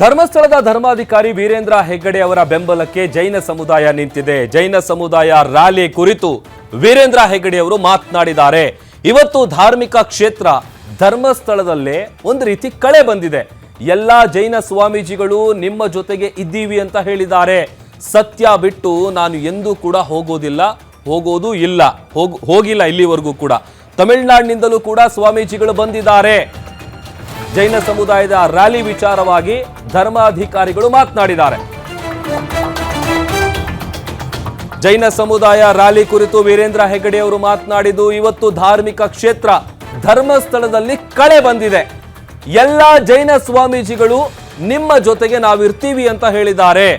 ಧರ್ಮಸ್ಥಳದ ಧರ್ಮಾಧಿಕಾರಿ ವೀರೇಂದ್ರ ಹೆಗ್ಗಡೆ ಅವರ ಬೆಂಬಲಕ್ಕೆ ಜೈನ ಸಮುದಾಯ ನಿಂತಿದೆ. ಜೈನ ಸಮುದಾಯ ರ್ಯಾಲಿ ಕುರಿತು ವೀರೇಂದ್ರ ಹೆಗ್ಗಡೆ ಅವರು ಮಾತನಾಡಿದ್ದಾರೆ. ಇವತ್ತು ಧಾರ್ಮಿಕ ಕ್ಷೇತ್ರ ಧರ್ಮಸ್ಥಳದಲ್ಲೇ ಒಂದು ರೀತಿ ಕಳೆ ಬಂದಿದೆ. ಎಲ್ಲಾ ಜೈನ ಸ್ವಾಮೀಜಿಗಳು ನಿಮ್ಮ ಜೊತೆಗೆ ಇದ್ದೀವಿ ಅಂತ ಹೇಳಿದ್ದಾರೆ. ಸತ್ಯ ಬಿಟ್ಟು ನಾನು ಎಂದೂ ಕೂಡ ಹೋಗೋದೂ ಇಲ್ಲ, ಹೋಗಿಲ್ಲ ಇಲ್ಲಿವರೆಗೂ ಕೂಡ. ತಮಿಳುನಾಡಿನಿಂದಲೂ ಕೂಡ ಸ್ವಾಮೀಜಿಗಳು ಬಂದಿದ್ದಾರೆ. ಜೈನ ಸಮುದಾಯದ ರ್ಯಾಲಿ ವಿಚಾರವಾಗಿ ಧರ್ಮಾಧಿಕಾರಿಗಳು ಮಾತನಾಡಿದ್ದಾರೆ. ಜೈನ ಸಮುದಾಯ ರ್ಯಾಲಿ ಕುರಿತು ವೀರೇಂದ್ರ ಹೆಗ್ಗಡೆ ಅವರು ಮಾತನಾಡಿದ್ದು, ಇವತ್ತು ಧಾರ್ಮಿಕ ಕ್ಷೇತ್ರ ಧರ್ಮಸ್ಥಳದಲ್ಲಿ ಕಳೆ ಬಂದಿದೆ. ಎಲ್ಲ ಜೈನ ಸ್ವಾಮೀಜಿಗಳು ನಿಮ್ಮ ಜೊತೆಗೆ ನಾವಿರ್ತೀವಿ ಅಂತ ಹೇಳಿದ್ದಾರೆ.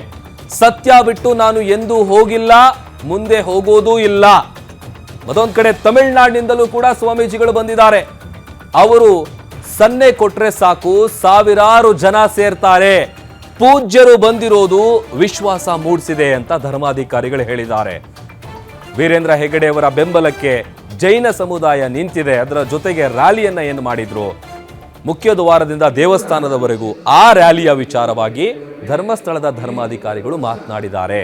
ಸತ್ಯ ಬಿಟ್ಟು ನಾನು ಎಂದೂ ಹೋಗಿಲ್ಲ, ಮುಂದೆ ಹೋಗೋದೂ ಇಲ್ಲ. ಮತ್ತೊಂದು ಕಡೆ ತಮಿಳುನಾಡಿನಿಂದಲೂ ಕೂಡ ಸ್ವಾಮೀಜಿಗಳು ಬಂದಿದ್ದಾರೆ. ಅವರು ಸನ್ನೆ ಕೊಟ್ರೆ ಸಾಕು, ಸಾವಿರಾರು ಜನ ಸೇರ್ತಾರೆ. ಪೂಜ್ಯರು ಬಂದಿರೋದು ವಿಶ್ವಾಸ ಮೂಡಿಸಿದೆ ಅಂತ ಧರ್ಮಾಧಿಕಾರಿಗಳು ಹೇಳಿದ್ದಾರೆ. ವೀರೇಂದ್ರ ಹೆಗ್ಗಡೆ ಅವರ ಬೆಂಬಲಕ್ಕೆ ಜೈನ ಸಮುದಾಯ ನಿಂತಿದೆ. ಅದರ ಜೊತೆಗೆ ರ್ಯಾಲಿಯನ್ನ ಏನು ಮಾಡಿದ್ರು, ಮುಖ್ಯ ದ್ವಾರದಿಂದ ದೇವಸ್ಥಾನದವರೆಗೂ ಆ ರ್ಯಾಲಿಯ ವಿಚಾರವಾಗಿ ಧರ್ಮಸ್ಥಳದ ಧರ್ಮಾಧಿಕಾರಿಗಳು ಮಾತನಾಡಿದ್ದಾರೆ.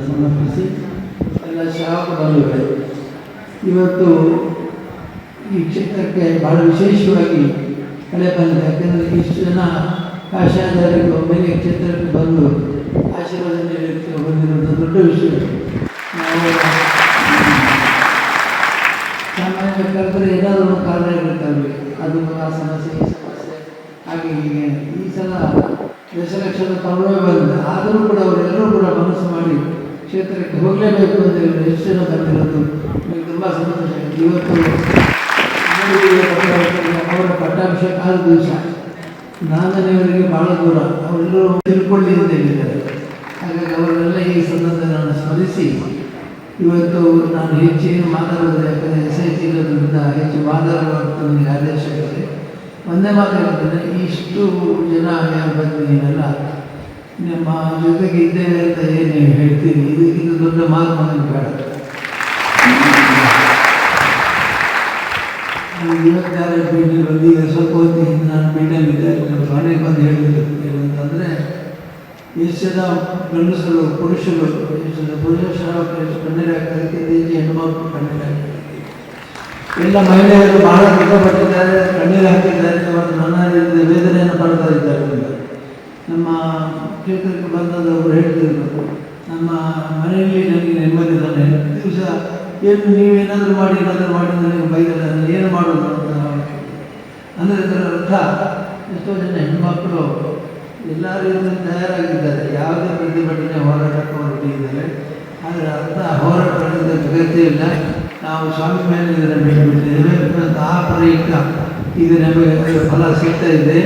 ಸಮರ್ಪಿಸಿ ಎಲ್ಲ ಶ್ರಾವಕ ಬಂಧುಗಳು, ಇವತ್ತು ಈ ಕ್ಷೇತ್ರಕ್ಕೆ ಬಹಳ ವಿಶೇಷವಾಗಿ ಕಳೆ ಬಂದಿದೆ. ಯಾಕೆಂದರೆ ಇಷ್ಟು ಜನ ಕಾಶಾಚಾರ್ಯರು ಒಮ್ಮೆಲೆ ಕ್ಷೇತ್ರಕ್ಕೆ ಬಂದು ಆಶೀರ್ವಾದ ನೀಡಲಿಕ್ಕೆ ಬಂದಿರುವುದು ದೊಡ್ಡ ವಿಷಯ. ನಾವು ಸಾಮಾನ್ಯ ಕರೆದರೆ ಏನಾದರೂ ಒಂದು ಕಾರಣ ಇರುತ್ತವೆ, ಅದು ಆ ಸಮಸ್ಯೆ ಈ ಸಮಸ್ಯೆ ಹಾಗೆ ಹೀಗೆ. ಈ ಸಲ ದಶಲಕ್ಷದ ತಗೊಳ್ಳೇ ಬಂದಿದೆ. ಆದರೂ ಕೂಡ ಅವರೆಲ್ಲರೂ ಕೂಡ ಮನಸ್ಸು ಮಾಡಿ ಕ್ಷೇತ್ರಕ್ಕೆ ಹೋಗಲೇಬೇಕು ಅಂತ ಹೇಳಿ ಎಷ್ಟು ಜನ ಬಂದಿರೋದು ನನಗೆ ತುಂಬ ಸಂತೋಷ. ಇವತ್ತು ಅವರ ಪಟ್ಟಾಭಿಷೇಕ ಆದ ದಿವಸ ನಾಂದನೆಯವರಿಗೆ ಭಾಳ ದೂರ, ಅವರೆಲ್ಲರೂ ತಿಳ್ಕೊಳ್ಳಿ ಅಂತ ಹೇಳಿದ್ದಾರೆ. ಹಾಗಾಗಿ ಅವರೆಲ್ಲ ಈ ಸಂದರ್ಭ ನಾನು ಸ್ಮರಿಸಿ ಇವತ್ತು ನಾನು ಹೆಚ್ಚೇನು ಮಾತಾಡೋದು, ಯಾಕಂದರೆ SIT ಇರೋದ್ರಿಂದ ಹೆಚ್ಚು ಮಾತಾಡುವಂಥ ನನಗೆ ಆದೇಶ ಇದೆ. ಒಂದೇ ಮಾತಾಡ್ತೇನೆ, ಇಷ್ಟು ಜನ ಯಾರು ಬಂದಿದ್ದೀನಲ್ಲ, ನಿಮ್ಮ ಜೊತೆಗೆ ಇದ್ದೇವೆ ಅಂತ ಏನು ಹೇಳ್ತೀನಿ, ಇದು ದೊಡ್ಡ ಮಾತು ನನಗೆ ಬೇಡ. ಇವತ್ತಾರು ಬೀಡಲ್ಲಿ ಬಂದೀಗ ಸ್ವಲ್ಪ ಹೊತ್ತಿಗೆ ನಾನು ಬೀಡಲ್ಲಿದ್ದೆ. ಮನೆಗೆ ಬಂದು ಹೇಳಿದ್ರು ಏನಂತಂದರೆ, ಎಷ್ಟು ಜನ ಗಂಡಸರು ಪುರುಷರು, ಎಷ್ಟು ಜನ ಪುರುಷ ಶ್ರಾವಕರು ಎಷ್ಟು ಕಣ್ಣೀರಾಗ್ತದೆ, ಹೆಣ್ಣುಮಕ್ಕಳು ಕಣ್ಣೀರಾಗ್ತದೆ. ಎಲ್ಲ ಮಹಿಳೆಯರು ಬಹಳ ದುಃಖಪಟ್ಟಿದ್ದಾರೆ, ಕಣ್ಣೀರು ಹಾಕಿದ್ದಾರೆ, ಅವರು ನಾನಾ ರೀತಿಯ ವೇದನೆಯನ್ನು ಪಡ್ತಾ ಇದ್ದಾರೆ. ನಮ್ಮ ಕ್ಷೇತ್ರಕ್ಕೆ ಬಂದವರು ಹೇಳ್ತಿದ್ರು, ನಮ್ಮ ಮನೆಯಲ್ಲಿ ನನಗೆ ನೆಮ್ಮದಿ ತಾನೆ, ದಿವಸ ಏನು ನೀವೇನಾದರೂ ಮಾಡಿ ನನಗೆ ಬೈದರೆ ಏನು ಮಾಡೋದು ಅಂತ. ಅಂದರೆ ಇದರ ಅರ್ಥ ಎಷ್ಟೋ ಜನ ಹೆಣ್ಮಕ್ಕಳು ಎಲ್ಲ ರೀತಿಯಲ್ಲಿ ತಯಾರಾಗಿದ್ದಾರೆ, ಯಾವುದೇ ಪ್ರತಿಭಟನೆ ಹೋರಾಟಕ್ಕೆ ಹೊರಟಿದ್ದಾರೆ. ಆದರೆ ಅರ್ಥ ಹೋರಾಟ ನಡೆದ ಅಗತ್ಯ ಇಲ್ಲ. ನಾವು ಸ್ವಾಮಿ ಮೇಲೆ ಇದನ್ನು ಬಿಟ್ಟುಬಿಟ್ಟಿದ್ದೇವೆ ಮತ್ತು ಆ ಪ್ರಯುಕ್ತ ಇದು ನಮಗೆ ಫಲ ಸಿಗ್ತಾ ಇದೆ.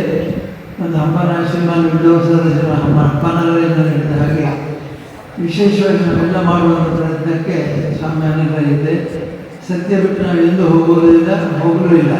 ಒಂದು ಹಬ್ಬನ ಆಶೀರ್ವಾದ ವಿಧೋತ್ಸವದ ಹಬ್ಬನಗಳಿಂದ ನಡೆದ ಹಾಗೆ ವಿಶೇಷವಾಗಿ ನಾವೆಲ್ಲ ಮಾಡುವಂಥ ಪ್ರಯತ್ನಕ್ಕೆ ಸ್ವಾಮಿ ಅನುಗ್ರಹ ಇದೆ. ಸತ್ಯ ಬಿಟ್ಟು ನಾವು ಎಂದೂ ಹೋಗೋದಿಲ್ಲ, ಹೋಗಲೂ ಇಲ್ಲ.